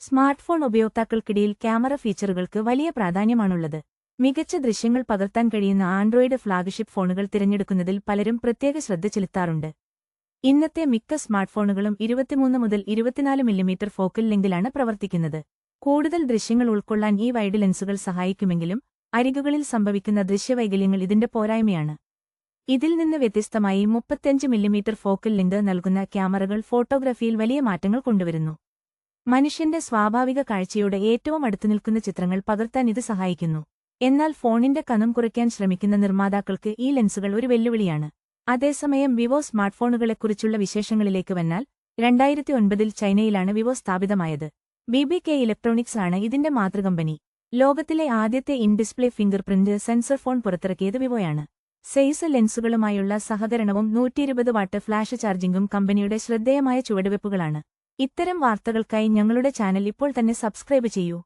Smartphone ഉപയോക്താക്കൾക്കിടയിൽ camera ഫീച്ചറുകൾക്ക് വലിയ പ്രാധാന്യമാണുള്ളത്. മികച്ച ദൃശ്യങ്ങൾ പകർത്താൻ കഴിയുന്ന ആൻഡ്രോയിഡ് ഫ്ലാഗ്ഷിപ്പ് ഫോണുകൾ തിരഞ്ഞെടുക്കുന്നതിൽ പലരും പ്രത്യേക ശ്രദ്ധ ചെലുത്താറുണ്ട്. ഇന്നത്തെ മിക്ക സ്മാർട്ട്ഫോണുകളും 23 മുതൽ 24 മില്ലിമീറ്റർ ഫോക്കൽ ലെങ്തിലാണ് പ്രവർത്തിക്കുന്നത്. കൂടുതൽ ദൃശ്യങ്ങൾ ഉൾക്കൊള്ളാൻ ഈ വൈഡ് ലെൻസുകൾ സഹായിക്കുമെങ്കിലും അരികുകളിൽ സംഭവിക്കുന്ന ദൃശ്യവൈകല്യങ്ങൾ ഇതിന്റെ പോരായ്മയാണ്. ഇതിൽ നിന്ന് വ്യത്യസ്തമായി 35 മില്ലിമീറ്റർ ഫോക്കൽ ലെങ്ത് നൽകുന്ന ക്യാമറകൾ ഫോട്ടോഗ്രാഫിയിൽ വലിയ മാറ്റങ്ങൾ കൊണ്ടുവരുന്നു. മനുഷ്യന്റെ സ്വാഭാവിക കാഴ്ചയോട് ഏറ്റവും അടുത്തുനിൽക്കുന്ന ചിത്രങ്ങൾ പകർത്താൻ ഇത് സഹായിക്കുന്നു. എന്നാൽ ഫോണിന്റെ കനം കുറയ്ക്കാൻ ശ്രമിക്കുന്ന നിർമ്മാതാക്കൾക്ക് ഈ ലെൻസുകൾ ഒരു വെല്ലുവിളിയാണ്. അതേസമയം വിവോ സ്മാർട്ട്ഫോണുകളെക്കുറിച്ചുള്ള വിശേഷങ്ങളിലേക്ക് വന്നാൽ 2009 ചൈനയിലാണ് വിവോ സ്ഥാപിതമായത്. BBK ഇലക്ട്രോണിക്സ് ആണ് ഇതിന്റെ മാതൃകമ്പനി. ലോകത്തിലെ ആദ്യത്തെ in-display finger print sensor phone പുറത്തിറക്കിയത് വിവോയാണ്. സെയ്സ് ലെൻസുകളുമായുള്ള സഹകരണവും 120 വാട്ട് ഫ്ലാഷ് ചാർജിംഗും കമ്പനിയുടെ ശ്രദ്ധേയമായ ചുവടുവെപ്പുകളാണ്. ഇത്തരം വാർത്തകൾക്കായി ഞങ്ങളുടെ ചാനൽ ഇപ്പോൾ തന്നെ സബ്സ്ക്രൈബ് ചെയ്യൂ.